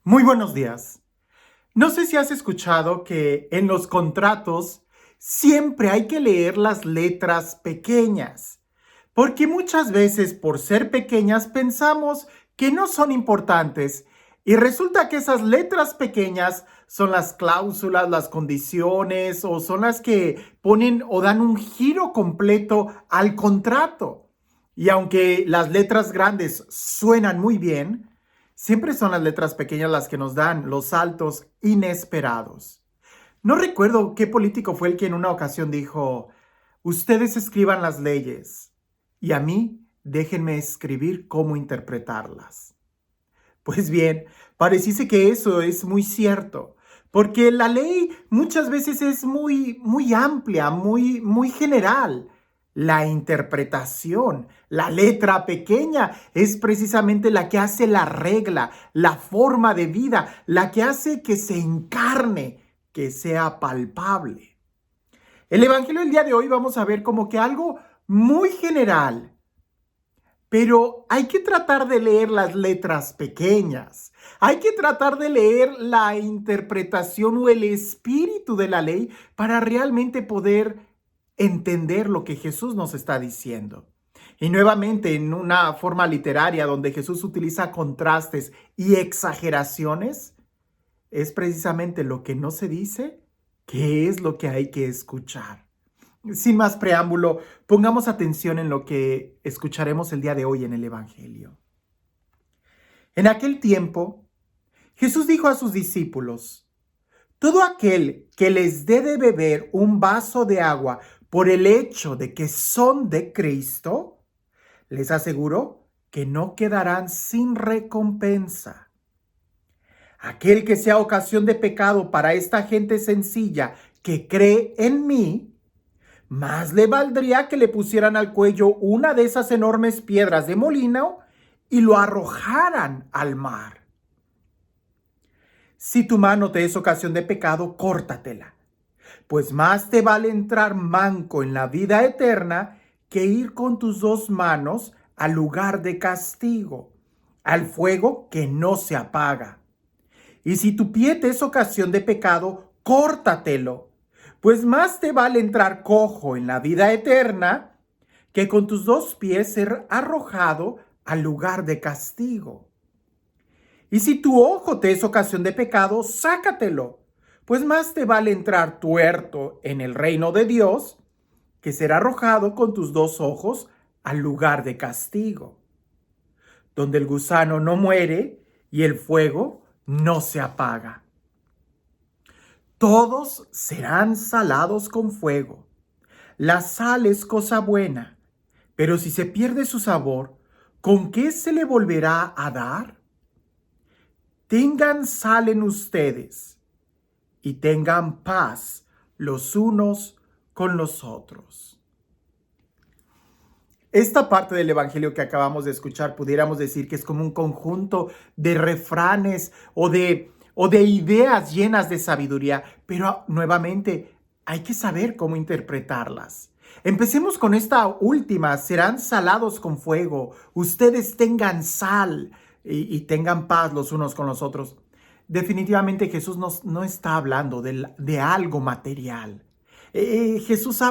Muy buenos días. No sé si has escuchado que en los contratos siempre hay que leer las letras pequeñas, porque muchas veces por ser pequeñas pensamos que no son importantes y resulta que esas letras pequeñas son las cláusulas, las condiciones o son las que ponen o dan un giro completo al contrato. Y aunque las letras grandes suenan muy bien, siempre son las letras pequeñas las que nos dan los saltos inesperados. No recuerdo qué político fue el que en una ocasión dijo, ustedes escriban las leyes y a mí déjenme escribir cómo interpretarlas. Pues bien, pareciese que eso es muy cierto, porque la ley muchas veces es muy amplia, muy general. La interpretación, la letra pequeña, es precisamente la que hace la regla, la forma de vida, la que hace que se encarne, que sea palpable. El Evangelio del día de hoy vamos a ver como que algo muy general, pero hay que tratar de leer las letras pequeñas. Hay que tratar de leer la interpretación o el espíritu de la ley para realmente poder entender lo que Jesús nos está diciendo. Y nuevamente en una forma literaria donde Jesús utiliza contrastes y exageraciones, es precisamente lo que no se dice que es lo que hay que escuchar. Sin más preámbulo, pongamos atención en lo que escucharemos el día de hoy en el Evangelio. En aquel tiempo, Jesús dijo a sus discípulos, todo aquel que les dé de beber un vaso de agua por el hecho de que son de Cristo, les aseguro que no quedarán sin recompensa. Aquel que sea ocasión de pecado para esta gente sencilla que cree en mí, más le valdría que le pusieran al cuello una de esas enormes piedras de molino y lo arrojaran al mar. Si tu mano te es ocasión de pecado, córtatela, pues más te vale entrar manco en la vida eterna que ir con tus dos manos al lugar de castigo, al fuego que no se apaga. Y si tu pie te es ocasión de pecado, córtatelo, pues más te vale entrar cojo en la vida eterna que con tus dos pies ser arrojado al lugar de castigo. Y si tu ojo te es ocasión de pecado, sácatelo, pues más te vale entrar tuerto en el reino de Dios que ser arrojado con tus dos ojos al lugar de castigo, donde el gusano no muere y el fuego no se apaga. Todos serán salados con fuego. La sal es cosa buena, pero si se pierde su sabor, ¿con qué se le volverá a dar? Tengan sal en ustedes y tengan paz los unos con los otros. Esta parte del Evangelio que acabamos de escuchar pudiéramos decir que es como un conjunto de refranes o de ideas llenas de sabiduría, pero nuevamente hay que saber cómo interpretarlas. Empecemos con esta última, serán salados con fuego, ustedes tengan sal y tengan paz los unos con los otros. Definitivamente Jesús no está hablando de algo material. Jesús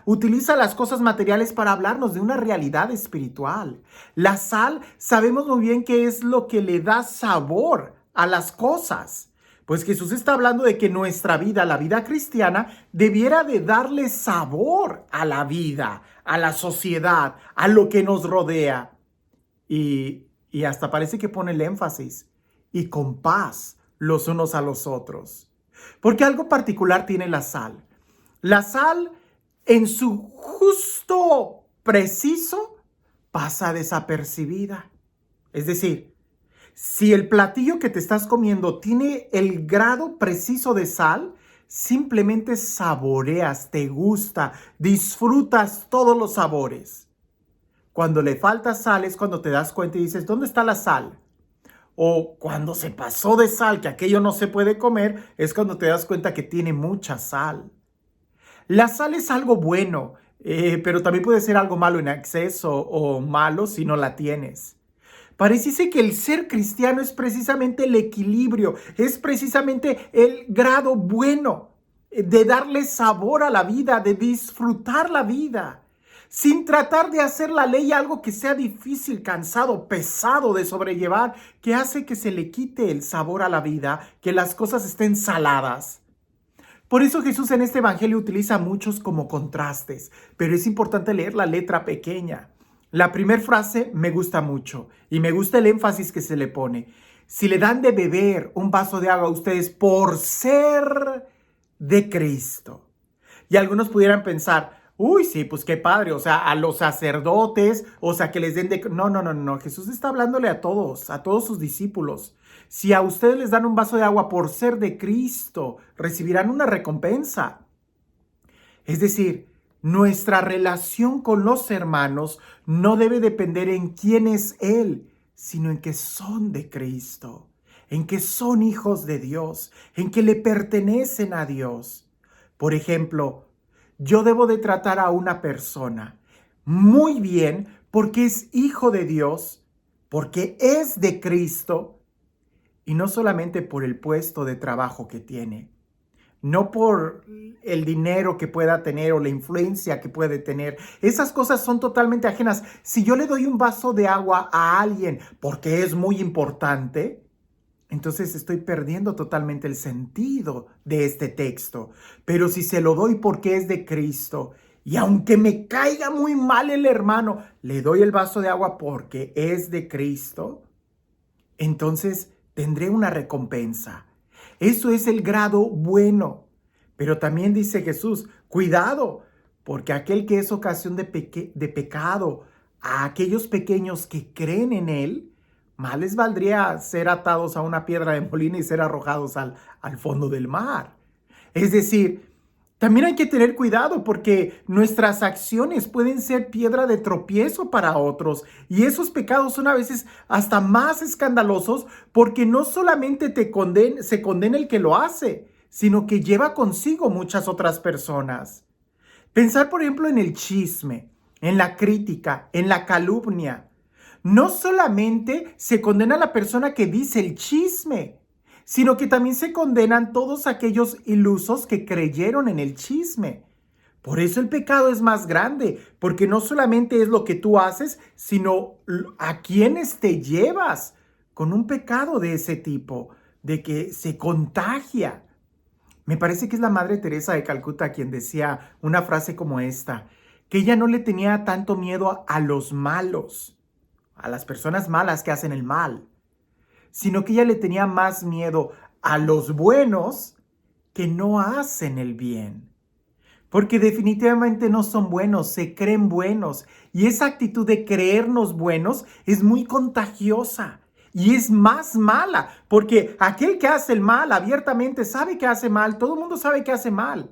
utiliza las cosas materiales para hablarnos de una realidad espiritual. La sal, sabemos muy bien que es lo que le da sabor a las cosas. Pues Jesús está hablando de que nuestra vida, la vida cristiana, debiera de darle sabor a la vida, a la sociedad, a lo que nos rodea. Y hasta parece que pone el énfasis. Y con paz los unos a los otros. Porque algo particular tiene la sal. La sal, en su justo preciso, pasa desapercibida. Es decir, si el platillo que te estás comiendo tiene el grado preciso de sal, simplemente saboreas, te gusta, disfrutas todos los sabores. Cuando le falta sal es cuando te das cuenta y dices, ¿dónde está la sal? O cuando se pasó de sal, que aquello no se puede comer, es cuando te das cuenta que tiene mucha sal. La sal es algo bueno, pero también puede ser algo malo en exceso o malo si no la tienes. Pareciese que el ser cristiano es precisamente el equilibrio, es precisamente el grado bueno de darle sabor a la vida, de disfrutar la vida, sin tratar de hacer la ley algo que sea difícil, cansado, pesado de sobrellevar, que hace que se le quite el sabor a la vida, que las cosas estén saladas. Por eso Jesús en este evangelio utiliza muchos como contrastes, pero es importante leer la letra pequeña. La primera frase me gusta mucho y me gusta el énfasis que se le pone. Si le dan de beber un vaso de agua a ustedes por ser de Cristo. Y algunos pudieran pensar, uy, sí, pues qué padre, o sea, a los sacerdotes, o sea, que les den de... No, Jesús está hablándole a todos sus discípulos. Si a ustedes les dan un vaso de agua por ser de Cristo, recibirán una recompensa. Es decir, nuestra relación con los hermanos no debe depender en quién es Él, sino en que son de Cristo, en que son hijos de Dios, en que le pertenecen a Dios. Por ejemplo, yo debo de tratar a una persona muy bien porque es hijo de Dios, porque es de Cristo y no solamente por el puesto de trabajo que tiene, no por el dinero que pueda tener o la influencia que puede tener. Esas cosas son totalmente ajenas. Si yo le doy un vaso de agua a alguien porque es muy importante, entonces estoy perdiendo totalmente el sentido de este texto. Pero si se lo doy porque es de Cristo, y aunque me caiga muy mal el hermano, le doy el vaso de agua porque es de Cristo, entonces tendré una recompensa. Eso es el grado bueno. Pero también dice Jesús, cuidado, porque aquel que es ocasión de pecado a aquellos pequeños que creen en Él, más les valdría ser atados a una piedra de molino y ser arrojados al fondo del mar. Es decir, también hay que tener cuidado porque nuestras acciones pueden ser piedra de tropiezo para otros y esos pecados son a veces hasta más escandalosos porque no solamente se condena el que lo hace, sino que lleva consigo muchas otras personas. Pensar, por ejemplo, en el chisme, en la crítica, en la calumnia. No solamente se condena a la persona que dice el chisme, sino que también se condenan todos aquellos ilusos que creyeron en el chisme. Por eso el pecado es más grande, porque no solamente es lo que tú haces, sino a quienes te llevas con un pecado de ese tipo, de que se contagia. Me parece que es la Madre Teresa de Calcuta quien decía una frase como esta, que ella no le tenía tanto miedo a los malos, a las personas malas que hacen el mal, sino que ella le tenía más miedo a los buenos que no hacen el bien. Porque definitivamente no son buenos, se creen buenos. Y esa actitud de creernos buenos es muy contagiosa y es más mala. Porque aquel que hace el mal abiertamente sabe que hace mal, todo el mundo sabe que hace mal.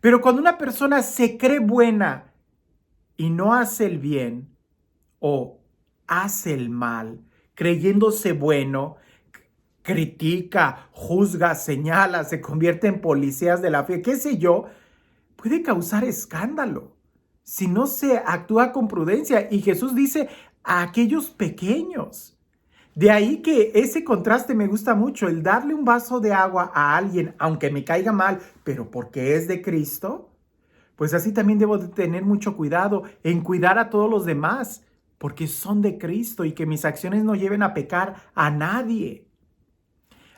Pero cuando una persona se cree buena y no hace el bien o hace el mal, creyéndose bueno, critica, juzga, señala, se convierte en policías de la fe, qué sé yo, puede causar escándalo si no se actúa con prudencia. Y Jesús dice a aquellos pequeños. De ahí que ese contraste me gusta mucho, el darle un vaso de agua a alguien, aunque me caiga mal, pero porque es de Cristo, pues así también debo de tener mucho cuidado en cuidar a todos los demás, porque son de Cristo y que mis acciones no lleven a pecar a nadie.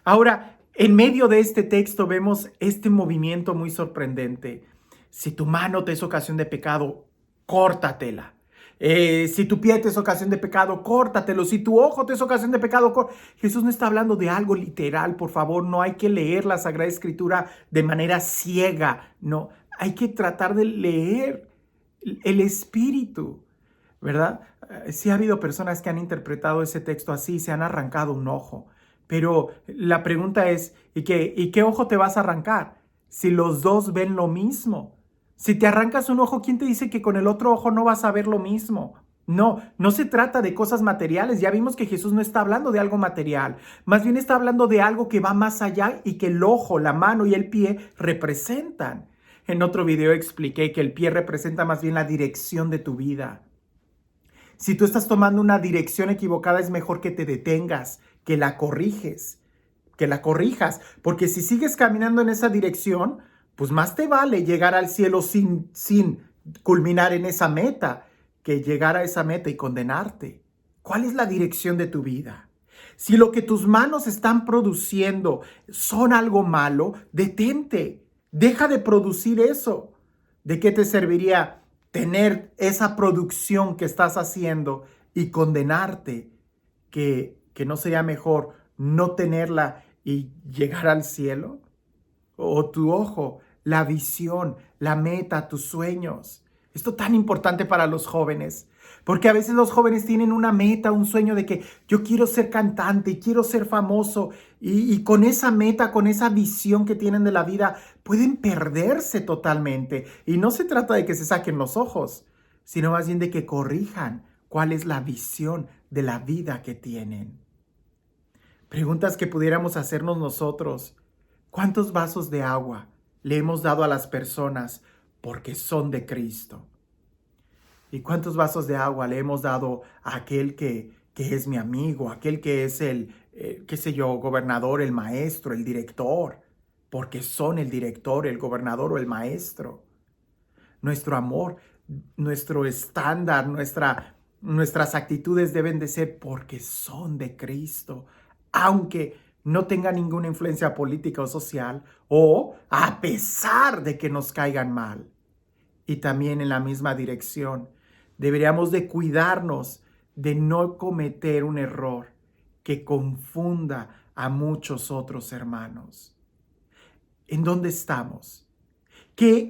Ahora, en medio de este texto vemos este movimiento muy sorprendente. Si tu mano te es ocasión de pecado, córtatela. Si tu pie te es ocasión de pecado, córtatelo. Si tu ojo te es ocasión de pecado, Jesús no está hablando de algo literal, por favor. No hay que leer la Sagrada Escritura de manera ciega. No, hay que tratar de leer el Espíritu, ¿verdad? Sí ha habido personas que han interpretado ese texto así, se han arrancado un ojo. Pero la pregunta es, ¿y qué ojo te vas a arrancar? Si los dos ven lo mismo. Si te arrancas un ojo, ¿quién te dice que con el otro ojo no vas a ver lo mismo? No se trata de cosas materiales. Ya vimos que Jesús no está hablando de algo material. Más bien está hablando de algo que va más allá y que el ojo, la mano y el pie representan. En otro video expliqué que el pie representa más bien la dirección de tu vida. Si tú estás tomando una dirección equivocada, es mejor que te detengas, que la corrijas, porque si sigues caminando en esa dirección, pues más te vale llegar al cielo sin culminar en esa meta, que llegar a esa meta y condenarte. ¿Cuál es la dirección de tu vida? Si lo que tus manos están produciendo son algo malo, detente, deja de producir eso. ¿De qué te serviría tener esa producción que estás haciendo y condenarte? Que no sería mejor no tenerla y llegar al cielo. O tu ojo, la visión, la meta, tus sueños. Esto tan importante para los jóvenes, porque a veces los jóvenes tienen una meta, un sueño de que yo quiero ser cantante, quiero ser famoso, y con esa meta, con esa visión que tienen de la vida, pueden perderse totalmente. Y no se trata de que se saquen los ojos, sino más bien de que corrijan cuál es la visión de la vida que tienen. Preguntas que pudiéramos hacernos nosotros. ¿Cuántos vasos de agua le hemos dado a las personas porque son de Cristo? ¿Y cuántos vasos de agua le hemos dado a aquel que es mi amigo, aquel que es el, qué sé yo, gobernador, el maestro, el director? Porque son el director, el gobernador o el maestro. Nuestro amor, nuestro estándar, nuestras actitudes deben de ser porque son de Cristo, aunque no tengan ninguna influencia política o social, o a pesar de que nos caigan mal. Y también en la misma dirección, deberíamos de cuidarnos de no cometer un error que confunda a muchos otros hermanos. ¿En dónde estamos?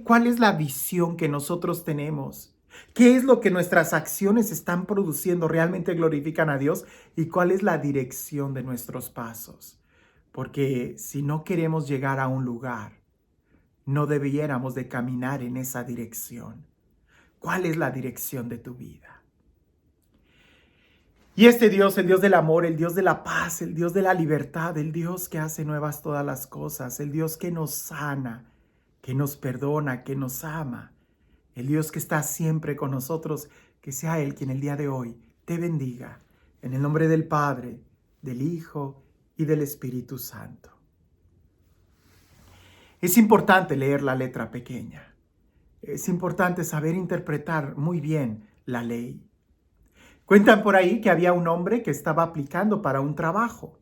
¿Cuál es la visión que nosotros tenemos? ¿Qué es lo que nuestras acciones están produciendo? ¿Realmente glorifican a Dios? ¿Y cuál es la dirección de nuestros pasos? Porque si no queremos llegar a un lugar, no debiéramos de caminar en esa dirección. ¿Cuál es la dirección de tu vida? Y este Dios, el Dios del amor, el Dios de la paz, el Dios de la libertad, el Dios que hace nuevas todas las cosas, el Dios que nos sana, que nos perdona, que nos ama, el Dios que está siempre con nosotros, que sea Él quien el día de hoy te bendiga. En el nombre del Padre, del Hijo y del Espíritu Santo. Es importante leer la letra pequeña. Es importante saber interpretar muy bien la ley. Cuentan por ahí que había un hombre que estaba aplicando para un trabajo.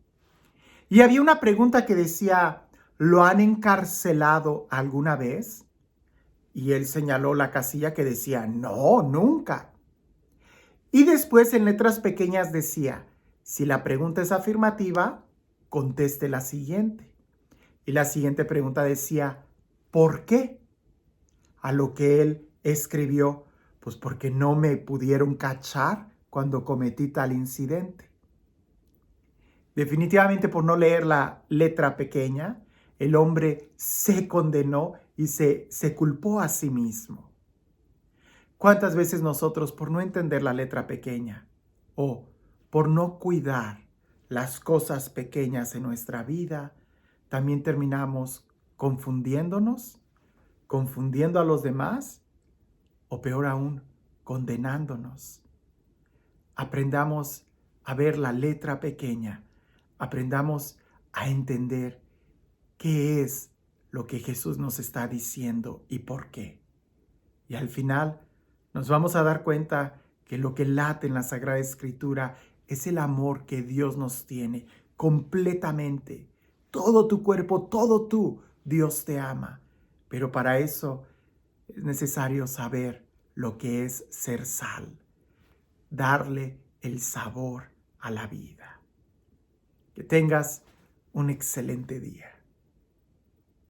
Y había una pregunta que decía, ¿lo han encarcelado alguna vez? Y él señaló la casilla que decía, no, nunca. Y después en letras pequeñas decía, si la pregunta es afirmativa, conteste la siguiente. Y la siguiente pregunta decía, ¿por qué? A lo que él escribió, pues porque no me pudieron cachar cuando cometí tal incidente. Definitivamente por no leer la letra pequeña, el hombre se condenó y se culpó a sí mismo. ¿Cuántas veces nosotros, por no entender la letra pequeña o por no cuidar las cosas pequeñas en nuestra vida, también terminamos confundiéndonos, confundiendo a los demás o peor aún, condenándonos? Aprendamos a ver la letra pequeña, aprendamos a entender qué es lo que Jesús nos está diciendo y por qué. Y al final nos vamos a dar cuenta que lo que late en la Sagrada Escritura es el amor que Dios nos tiene completamente. Todo tu cuerpo, todo tú, Dios te ama. Pero para eso es necesario saber lo que es ser sal, darle el sabor a la vida. Que tengas un excelente día.